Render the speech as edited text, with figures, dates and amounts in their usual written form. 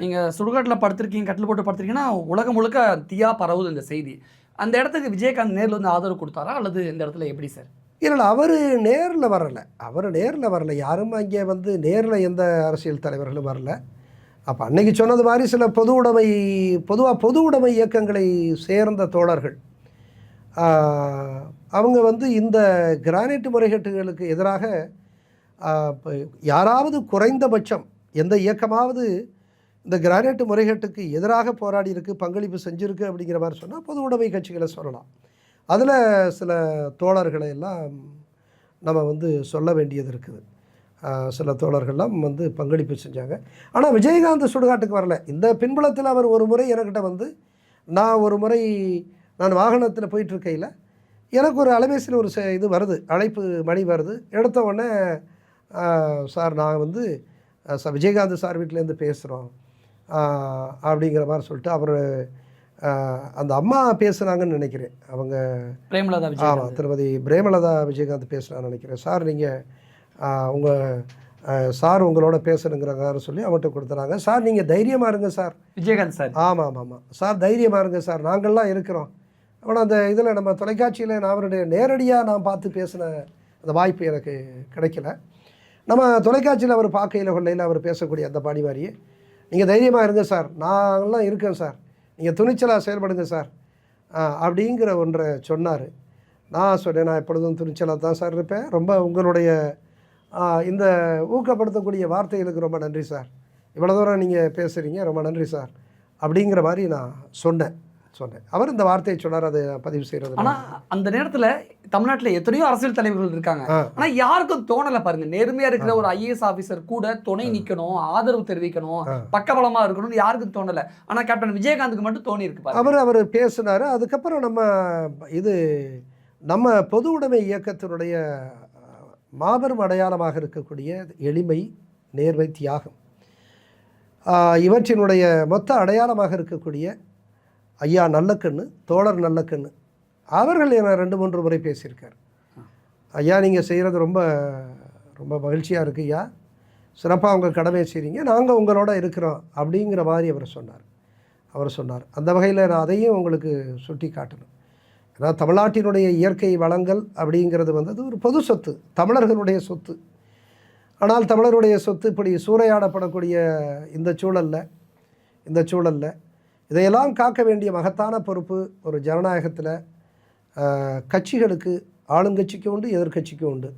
நீங்கள் சுடுகாட்டில் படுத்திருக்கீங்க, கட்டில் போட்டு படுத்திருக்கீங்கன்னா உலகம் முழுக்க தீயா பரவுது இந்த செய்தி. அந்த இடத்துக்கு விஜயகாந்த் நேரில் வந்து ஆதரவு கொடுத்தாரா அல்லது இந்த இடத்துல எப்படி சார்? இல்லை அவர் நேரில் வரலை. அவர் நேரில் வரலை. யாரும் அங்கே வந்து நேரில் எந்த அரசியல் தலைவர்களும் வரல. அப்போ அன்னைக்கு சொன்னது மாதிரி சில பொது உடைமை இயக்கங்களை சேர்ந்த தோழர்கள் அவங்க வந்து இந்த கிரானைட் முறைகேட்டுகளுக்கு எதிராக யாராவது குறைந்தபட்சம் எந்த இயக்கமாவது இந்த கிரானைட் முறைகேட்டுக்கு எதிராக போராடி இருக்குது, பங்களிப்பு செஞ்சுருக்கு அப்படிங்கிற மாதிரி சொன்னால் பொது உடைமை கட்சிகளை சொல்லலாம். அதில் சில தோழர்களை எல்லாம் நம்ம வந்து சொல்ல வேண்டியது இருக்குது. சில தோழர்கள்லாம் வந்து பங்களிப்பு செஞ்சாங்க. ஆனால் விஜயகாந்த் சுடுகாட்டுக்கு வரல. இந்த பின்புலத்தில் அவர் ஒரு முறை என்கிட்ட வந்து நான் வாகனத்தில் போயிட்டுருக்கையில் எனக்கு ஒரு அலைபேசியில் ஒரு இது வருது, அழைப்பு மணி வருது. எடுத்த உடனே சார் நான் வந்து விஜயகாந்த் சார் வீட்டிலேருந்து பேசுகிறோம் அப்படிங்கிற மாதிரி சொல்லிட்டு அவர் அந்த அம்மா பேசுனாங்கன்னு நினைக்கிறேன். அவங்க பிரேமலதா, ஆமாம், திருமதி பிரேமலதா விஜயகாந்த் பேசுனான்னு நினைக்கிறேன். சார் நீங்கள் சார் உங்களோட பேசணுங்கிறக்கார சொல்லி அவங்கள்ட்ட கொடுத்துறாங்க. சார் நீங்கள் தைரியமாக இருங்க சார். விஜயகாந்த் சார் ஆமாம் சார் தைரியமாக இருங்க சார், நாங்கள்லாம் இருக்கிறோம். ஆனால் அந்த இதில் நம்ம தொலைக்காட்சியில் நான் அவருடைய நேரடியாக நான் பார்த்து பேசின அந்த வாய்ப்பு எனக்கு கிடைக்கல. நம்ம தொலைக்காட்சியில் அவர் பார்க்கையில் கொள்ளையில் அவர் பேசக்கூடிய அந்த பாடி மாதிரியே நீங்கள் தைரியமாக இருங்க சார், நாங்கள்லாம் இருக்கேன் சார், நீங்கள் துணிச்சலாக செயல்படுங்க சார் அப்படிங்கிற ஒன்றை சொன்னார். நான் சொன்னேன், நான் எப்பொழுதும் துணிச்சலாக தான் சார் இருப்பேன். ரொம்ப உங்களுடைய இந்த ஊக்கப்படுத்தக்கூடிய வார்த்தைகளுக்கு ரொம்ப நன்றி சார், இவ்வளோ தூரம் நீங்கள் பேசுகிறீங்க, ரொம்ப நன்றி சார் அப்படிங்கிற மாதிரி நான் சொன்னேன். அவர் இந்த வார்த்தையை சொன்னார், அதை பதிவு செய்கிறது. ஆனால் அந்த நேரத்தில் தமிழ்நாட்டில் எத்தனையோ அரசியல் தலைவர்கள் இருக்காங்க. ஆனால் யாருக்கும் தோணலை பாருங்க, நேர்மையாக இருக்கிற ஒரு ஐஏஎஸ் ஆஃபீஸர் கூட துணை நிற்கணும், ஆதரவு தெரிவிக்கணும், பக்கபலமாக இருக்கணும்னு யாருக்கும் தோணலை. ஆனால் கேப்டன் விஜயகாந்துக்கு மட்டும் தோணி இருக்கு. அவர் பேசினார். அதுக்கப்புறம் நம்ம பொது உடைமை இயக்கத்தினுடைய மாபெரும் அடையாளமாக இருக்கக்கூடிய எளிமை, நேர்மை, தியாகம், இவற்றினுடைய மொத்த அடையாளமாக இருக்கக்கூடிய ஐயா நல்லக்கண்ணு, தோழர் நல்லக்கண்ணு அவர்கள் என்னை 2-3 முறை பேசியிருக்கார். ஐயா நீங்கள் செய்கிறது ரொம்ப ரொம்ப மகிழ்ச்சியாக இருக்குது ஐயா, சிறப்பாக உங்கள் கடமையை செய்கிறீங்க, நாங்கள் உங்களோட இருக்கிறோம் அப்படிங்கிற மாதிரி அவர் சொன்னார். அந்த வகையில் நான் அதையும் உங்களுக்கு சுட்டி காட்டணும். ஏன்னா தமிழ்நாட்டினுடைய இயற்கை வளங்கள் அப்படிங்கிறது வந்து அது ஒரு பொது சொத்து, தமிழர்களுடைய சொத்து. ஆனால் தமிழருடைய சொத்து இப்படி சூறையாடப்படக்கூடிய இந்த சூழலில் இதையெல்லாம் காக்க வேண்டிய மகத்தான பொறுப்பு ஒரு ஜனநாயகத்தில் கட்சிகளுக்கு, ஆளுங்கட்சிக்கும் உண்டு, எதிர்கட்சிக்கும் உண்டு.